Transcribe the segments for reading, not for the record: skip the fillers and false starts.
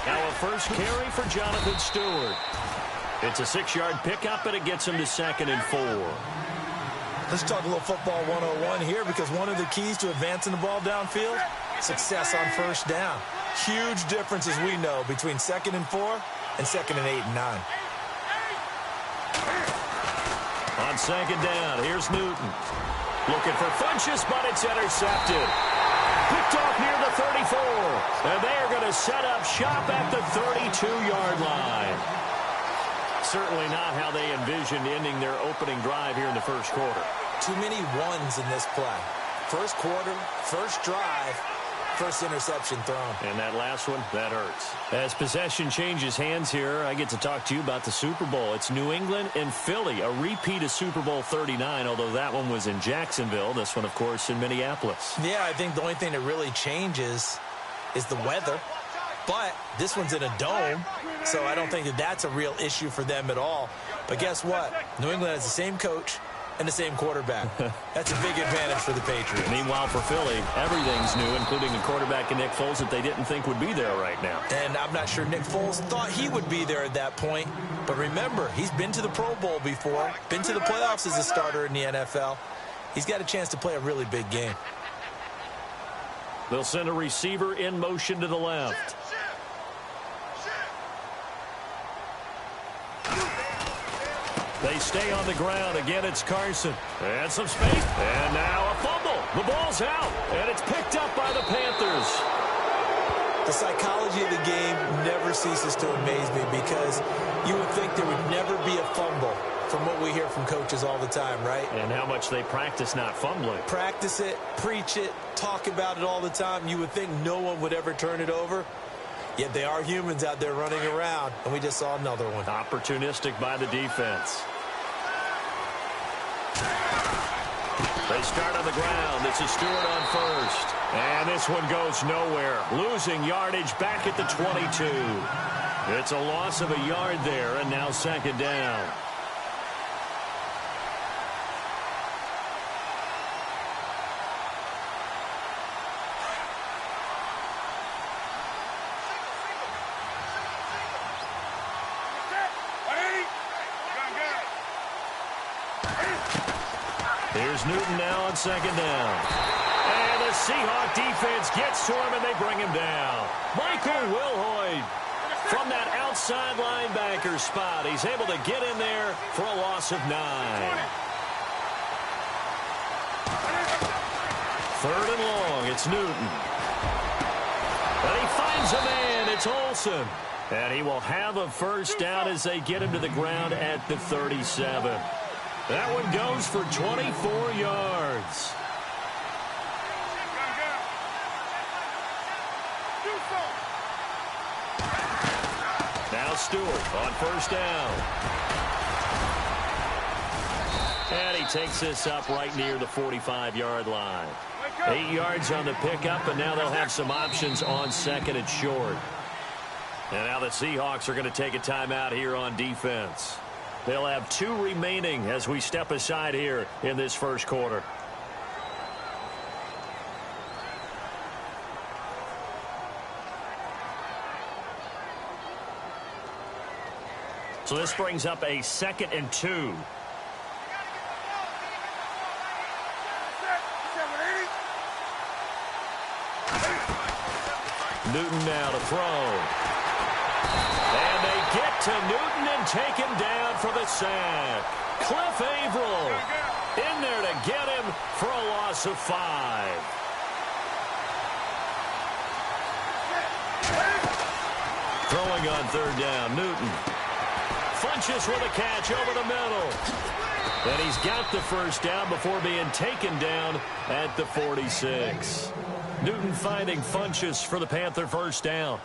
Now a first carry for Jonathan Stewart. It's a 6-yard pickup, and it gets him to 2nd and 4. Let's talk a little football 101 here, because one of the keys to advancing the ball downfield, success on first down. Huge difference, as we know, between 2nd and 4 and 2nd and 8 and 9. On 2nd down, here's Newton. Looking for Funchess, but it's intercepted. Picked off near the 34. And they are going to set up shop at the 32-yard line. Certainly not how they envisioned ending their opening drive here in the first quarter. Too many ones in this play. First quarter, first drive, first interception thrown. And that last one, that hurts. As possession changes hands here, I get to talk to you about the Super Bowl. It's New England and Philly, a repeat of Super Bowl 39, although that one was in Jacksonville. This one, of course, in Minneapolis. Yeah, I think the only thing that really changes is the weather. But this one's in a dome, so I don't think that that's a real issue for them at all. But guess what? New England has the same coach and the same quarterback. That's a big advantage for the Patriots. Meanwhile, for Philly, everything's new, including a quarterback in Nick Foles that they didn't think would be there right now. And I'm not sure Nick Foles thought he would be there at that point. But remember, he's been to the Pro Bowl before, been to the playoffs as a starter in the NFL. He's got a chance to play a really big game. They'll send a receiver in motion to the left. They stay on the ground. Again, it's Carson. And some space. And now a fumble. The ball's out. And it's picked up by the Panthers. The psychology of the game never ceases to amaze me, because you would think there would never be a fumble from what we hear from coaches all the time, right? And how much they practice not fumbling. Practice it, preach it, talk about it all the time. You would think no one would ever turn it over. Yet they are humans out there running around, and we just saw another one. Opportunistic by the defense. They start on the ground. This is Stewart on first. And this one goes nowhere. Losing yardage back at the 22. It's a loss of a yard there, and now 2nd down. Here's Newton now on 2nd down. And the Seahawk defense gets to him, and they bring him down. Michael Wilhoit from that outside linebacker spot. He's able to get in there for a loss of 9. 3rd and long. It's Newton. And he finds a man. It's Olsen. And he will have a first down as they get him to the ground at the 37. That one goes for 24 yards. Now Stewart on first down. And he takes this up right near the 45-yard line. 8 yards on the pickup, and now they'll have some options on 2nd and short. And now the Seahawks are going to take a timeout here on defense. They'll have 2 remaining as we step aside here in this first quarter. So this brings up a 2nd and 2. Newton now to throw. And they get to Newton and take him down for the sack. Cliff Averill in there to get him for a loss of 5. Throwing on 3rd down, Newton. Funchess with a catch over the middle. And he's got the first down before being taken down at the 46. Newton finding Funchess for the Panther first down.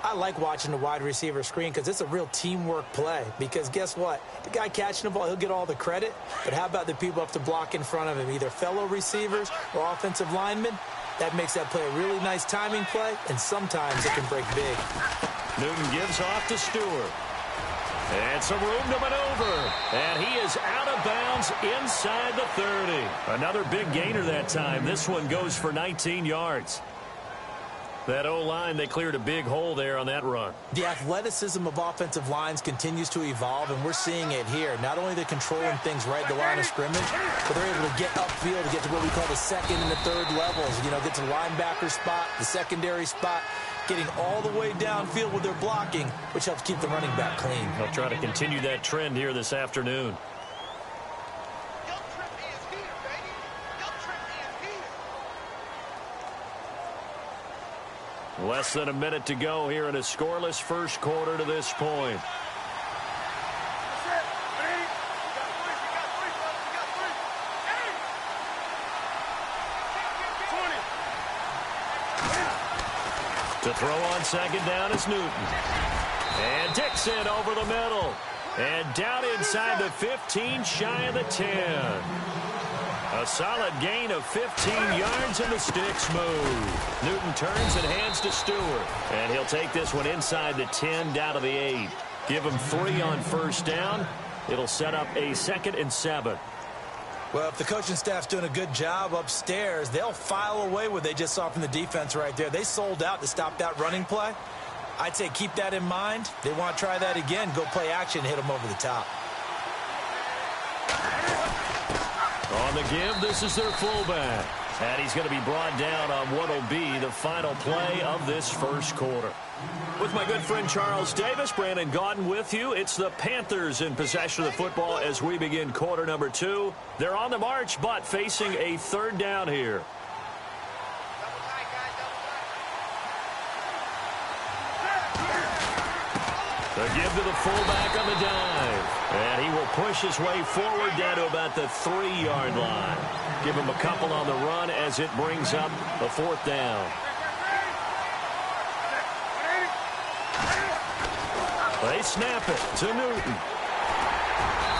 I like watching the wide receiver screen because it's a real teamwork play. Because guess what? The guy catching the ball, he'll get all the credit. But how about the people up to block in front of him, either fellow receivers or offensive linemen? That makes that play a really nice timing play, and sometimes it can break big. Newton gives off to Stewart. And some room to maneuver. And he is out of bounds inside the 30. Another big gainer that time. This one goes for 19 yards. That O-line, they cleared a big hole there on that run. The athleticism of offensive lines continues to evolve, and we're seeing it here. Not only they're controlling things right at the line of scrimmage, but they're able to get upfield to get to what we call the second and the third levels. You know, get to the linebacker spot, the secondary spot, getting all the way downfield with their blocking, which helps keep the running back clean. They'll try to continue that trend here this afternoon. Less than a minute to go here in a scoreless first quarter to this point. To throw on second down is Newton. And Dixon over the middle. And down inside the 15, shy of the 10. A solid gain of 15 yards, and the sticks move. Newton turns and hands to Stewart. And he'll take this one inside the 10, down to the 8. Give him 3 on first down. It'll set up a 2nd and 7. Well, if the coaching staff's doing a good job upstairs, they'll file away what they just saw from the defense right there. They sold out to stop that running play. I'd say keep that in mind. They want to try that again. Go play action and hit them over the top. On the give, this is their fullback. And he's going to be brought down on what will be the final play of this first quarter. With my good friend Charles Davis, Brandon Gaudin with you. It's the Panthers in possession of the football as we begin quarter number 2. They're on the march, but facing a 3rd down here. The give to the fullback on the dive. And he will push his way forward down to about the 3-yard line. Give him a couple on the run as it brings up the 4th down. They snap it to Newton.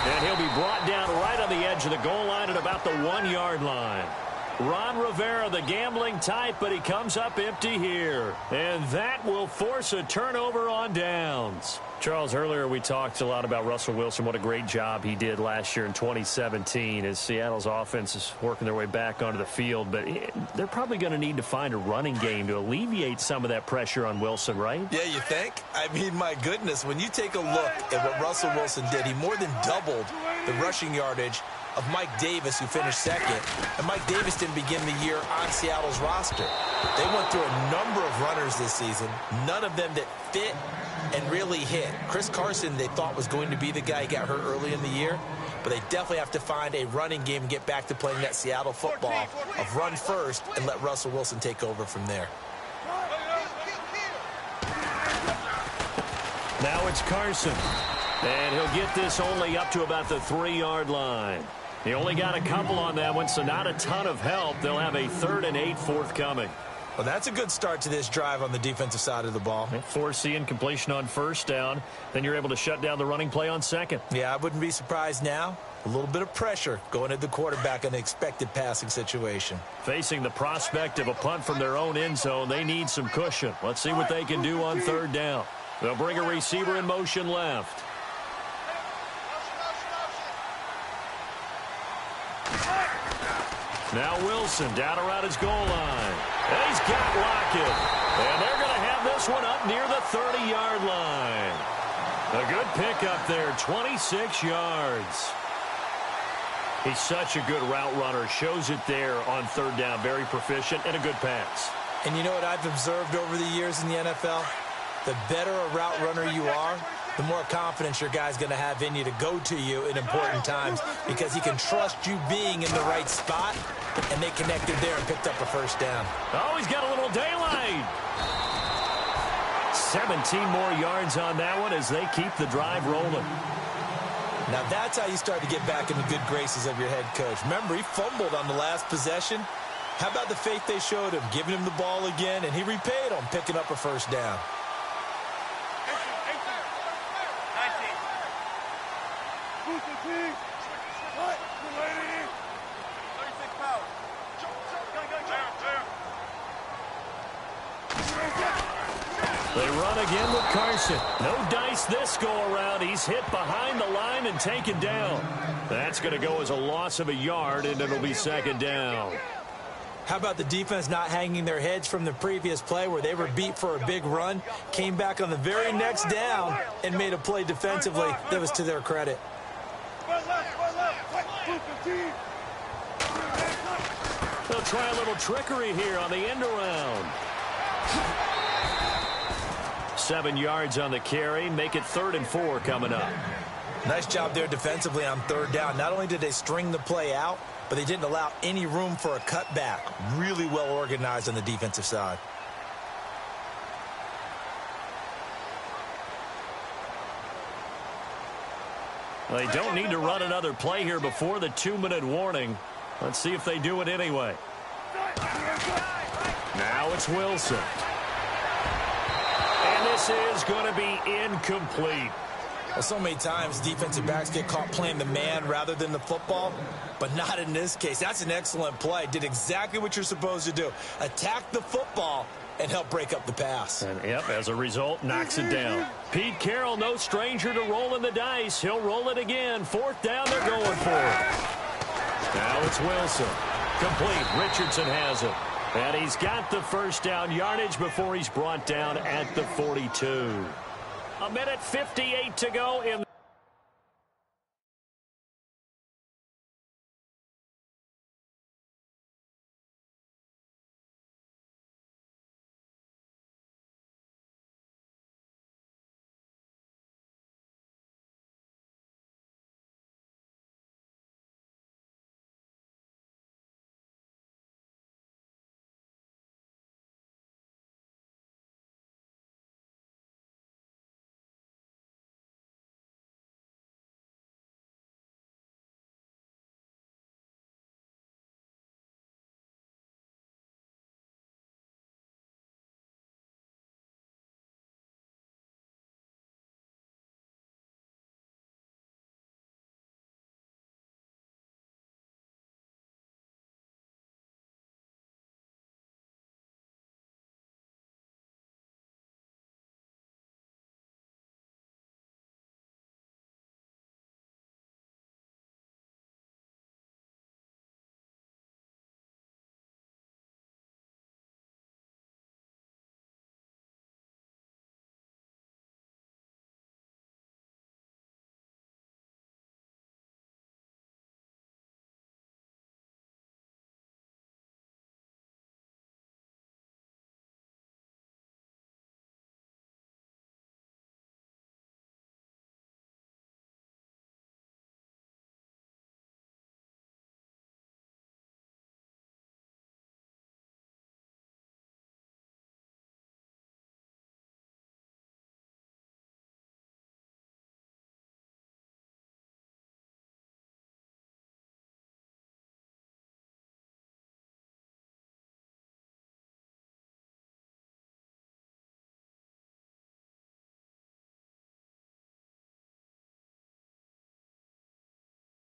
And he'll be brought down right on the edge of the goal line at about the 1-yard line. Ron Rivera, the gambling type, but he comes up empty here. And that will force a turnover on downs. Charles, earlier we talked a lot about Russell Wilson, what a great job he did last year in 2017 as Seattle's offense is working their way back onto the field. But they're probably going to need to find a running game to alleviate some of that pressure on Wilson, right? Yeah, you think? I mean, my goodness, when you take a look at what Russell Wilson did, he more than doubled the rushing yardage of Mike Davis, who finished 2nd. And Mike Davis didn't begin the year on Seattle's roster. They went through a number of runners this season, none of them that fit and really hit. Chris Carson, they thought was going to be the guy who got hurt early in the year, but they definitely have to find a running game and get back to playing that Seattle football of run first and let Russell Wilson take over from there. Now it's Carson. And he'll get this only up to about the 3-yard line. He only got a couple on that one, so not a ton of help. They'll have a 3rd and 8 forthcoming. Well, that's a good start to this drive on the defensive side of the ball. Forcing completion on first down. Then you're able to shut down the running play on 2nd. Yeah, I wouldn't be surprised now. A little bit of pressure going at the quarterback in an expected passing situation. Facing the prospect of a punt from their own end zone, they need some cushion. Let's see what they can do on 3rd down. They'll bring a receiver in motion left. Now Wilson down around his goal line. And he's got Lockett. And they're going to have this one up near the 30-yard line. A good pickup there, 26 yards. He's such a good route runner. Shows it there on 3rd down. Very proficient and a good pass. And you know what I've observed over the years in the NFL? The better a route runner you are, the more confidence your guy's going to have in you to go to you in important times because he can trust you being in the right spot, and they connected there and picked up a 1st down. Oh, he's got a little daylight. 17 more yards on that one as they keep the drive rolling. Now that's how you start to get back in the good graces of your head coach. Remember, he fumbled on the last possession. How about the faith they showed him, giving him the ball again, and he repaid them, picking up a 1st down. They run again with Carson. No dice this go-around. He's hit behind the line and taken down. That's going to go as a loss of a yard, and it'll be 2nd down. How about the defense not hanging their heads from the previous play where they were beat for a big run, came back on the very next down and made a play defensively that was to their credit. They'll try a little trickery here on the end around. 7 yards on the carry. Make it 3rd and 4 coming up. Nice job there defensively on 3rd down. Not only did they string the play out, but they didn't allow any room for a cutback. Really well organized on the defensive side. Well, they don't need to run another play here before the 2-minute warning. Let's see if they do it anyway. Now it's Wilson. And this is going to be incomplete. Well, so many times defensive backs get caught playing the man rather than the football, but not in this case. That's an excellent play. Did exactly what you're supposed to do. Attack the football and help break up the pass. And, yep, as a result, knocks it down. Pete Carroll, no stranger to rolling the dice. He'll roll it again. 4th down, they're going for it. Now it's Wilson. Complete. Richardson has it. And he's got the 1st down yardage before he's brought down at the 42. 1:58 to go in